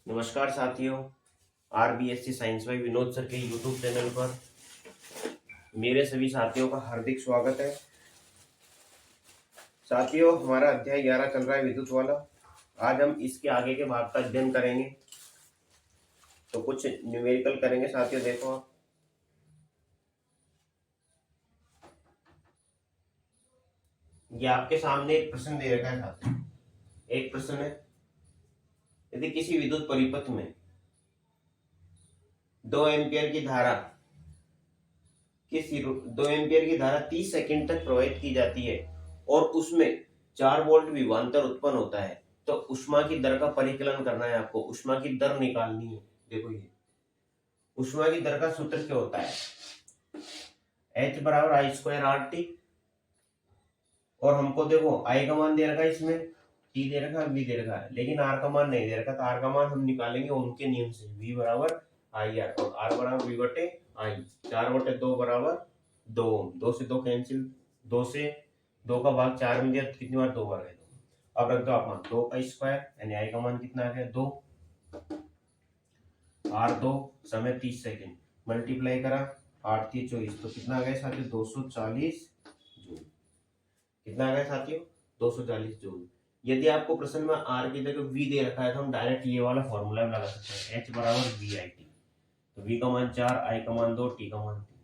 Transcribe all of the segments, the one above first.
नमस्कार साथियों, RBSC science by Vinod sir के यूट्यूब चैनल पर मेरे सभी साथियों का हार्दिक स्वागत है। साथियों, हमारा अध्याय 11 चल रहा है विद्युत वाला। आज हम इसके आगे के भाग का अध्ययन करेंगे, तो कुछ न्यूमेरिकल करेंगे। साथियों देखो, आप ये आपके सामने एक प्रश्न दे रखा है। साथियों, एक प्रश्न है, यदि किसी विद्युत परिपथ में 2 एम्पियर की धारा 30 सेकंड तक प्रवाहित की जाती है और उसमें 4 वोल्ट विभवांतर उत्पन्न होता है, तो ऊष्मा की दर का परिकलन करना है। आपको ऊष्मा की दर निकालनी है। देखो, ये ऊष्मा की दर का सूत्र क्या होता है? H बराबर आई स्क्वायर आर टी। और हमको देखो आई का मान दे रखा है, इसमें टी दे रखा है, बी दे रखा है, लेकिन आर का मान नहीं दे रखा। तो आर का मान हम निकालेंगे उनके नियम से, V बराबर आई आर, और आर बराबर V बटे आई। 4/2 बराबर 2 ओम। 2 से 2 कैंसिल, 2 से 2 का भाग 4 में दिया तो कितनी बार? 2 बार गए। अब रख दो आप मान 2 का स्क्वायर, यानी आई का मान कितना आ गया? 2। आर 2, समय 30 सेकेंड, मल्टीप्लाई करा 8 3 24, तो कितना आ गया साथियों? 240 जूल। कितना आ गया साथियों? 240 जूल। यदि आपको प्रश्न में आर की जगह वी दे रखा है तो हम डायरेक्ट ये वाला फॉर्मूला लगा सकते हैं, H बराबर वी आई टी। तो वी का मान 4, आई का मान 2, टी का मान 3,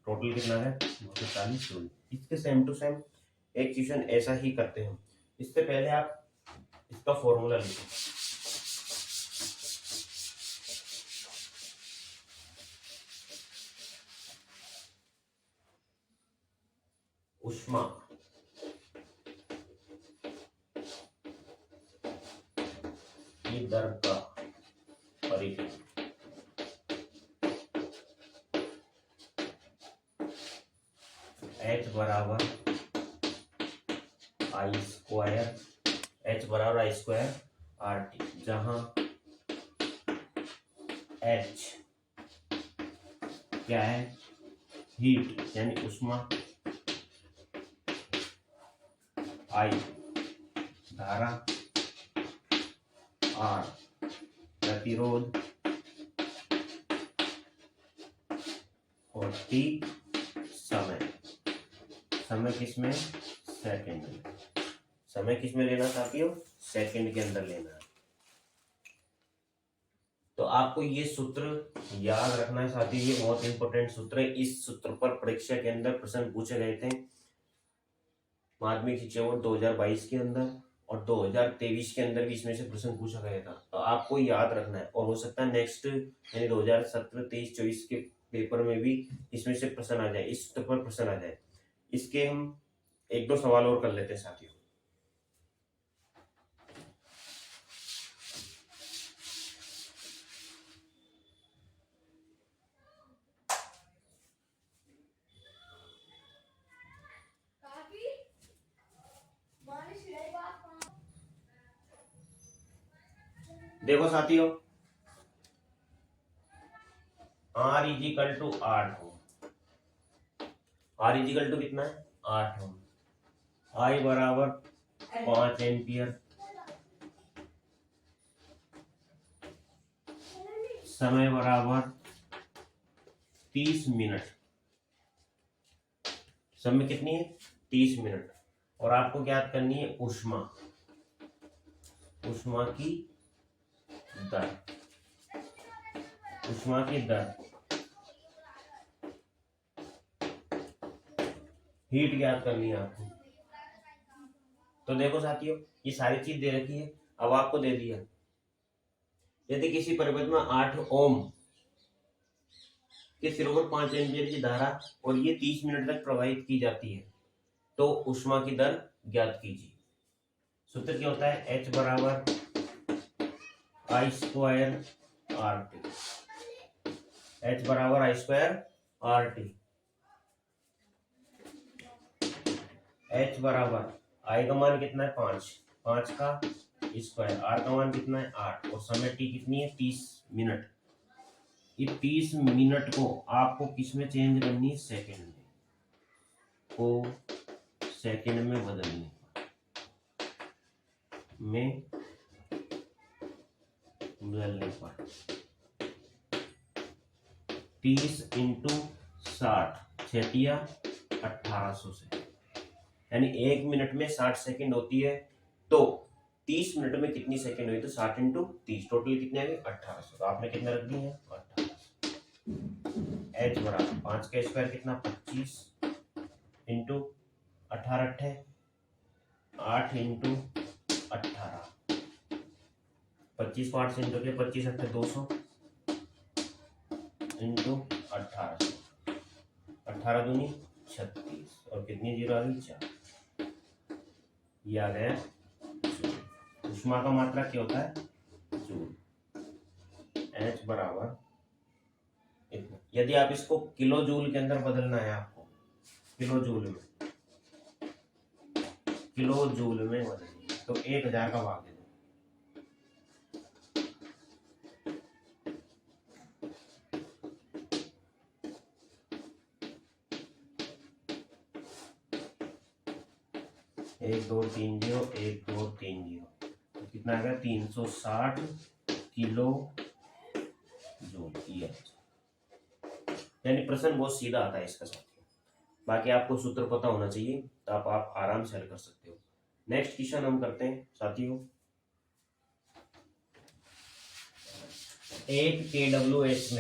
टोटल कितना है? 240 जूल। इसके सेम टू सेम एक क्वेश्चन ऐसा ही करते हैं। इससे पहले आप इसका फॉर्मूला लिखो। ऊष्मा की दर का परिकलन H बराबर आई स्क्वायर आर टी, जहां H क्या है? हीट यानी ऊष्मा, आई धारा, आर प्रतिरोध और टी समय। समय किसमें? सेकंड में। समय किसमें लेना साथियों? सेकंड के अंदर लेना है। तो आपको ये सूत्र याद रखना है साथियों, ये बहुत इंपॉर्टेंट सूत्र है। इस सूत्र पर परीक्षा के अंदर प्रश्न पूछे गए थे माध्यमिक शिक्षा बोर्ड 2022 के अंदर, और 2023 के अंदर भी इसमें से प्रश्न पूछा गया था। तो आपको याद रखना है, और हो सकता है नेक्स्ट यानी 2017 23 24 के पेपर में भी इसमें से प्रश्न आ जाए, इस सूत्र पर प्रश्न आ जाए। इसके हम 1-2 सवाल और कर लेते हैं साथियों। देखो साथियों, R is equal to 8 ohm. R is equal to कितना है? 8 ओम। I बराबर 5 एम्पियर। समय बराबर 30 मिनट। समय कितनी है? 30 मिनट। और आपको ज्ञात करनी है ऊष्मा की दर। ऊष्मा की दर, हीट ज्ञात करनी है आपको। तो देखो साथियों, ये सारी चीज दे रखी है। अब आपको दे दिया, यदि किसी परिपथ में 8 ओम के सिरों पर 5 एम्पियर की धारा और ये 30 मिनट तक प्रवाहित की जाती है, तो ऊष्मा की दर ज्ञात कीजिए। सूत्र क्या होता है? H बराबर आई स्क्वायर आर टी। H बराबर आई स्क्वायर आर टी। H बराबर आई का मान कितना है? 5, 5 का स्क्वायर, आर का मान कितना है? 8, और समय टी कितनी है? 30 मिनट। ये 30 मिनट को आपको किस में चेंज करनी है? सेकंड में। को सेकंड में बदलनी, डुअल पार्ट 30 इंटू 60 छठिया 1800 से, यानी 1 मिनट में 60 सेकंड होती है, तो 30 मिनट में कितनी सेकंड हुई, तो 60 इंटू 30 टोटल कितने आ गए 1800। तो आपने कितना रख दिया है 1800। एच बराबर 5 का स्क्वायर कितना 25 इंटू 18 अट्ठे 8 इंटू 18, 25 को 8 से इंटू के 25 अट्ठे 200 इंटू 1800, 18 दूनी 36 और कितनी जीरो आ गई 4। ये आ गया जूल। ऊष्मा का मात्रा क्या होता है जूल। H बराबर इतना। यदि आप इसको किलो जूल के अंदर बदलना है आपको, किलो जूल में बदलिए, तो 1000 का भाग दे दो। एक दो तीन जीरो 1 2 3 0, तो कितना आ गया 360 किलो जूल। यानी प्रश्न बहुत सीधा आता है इसका साथियों। बाकी आपको सूत्र पता होना चाहिए, तो आप आराम से हल कर सकते हो। नेक्स्ट क्वेश्चन हम करते हैं साथियों। एक KWH में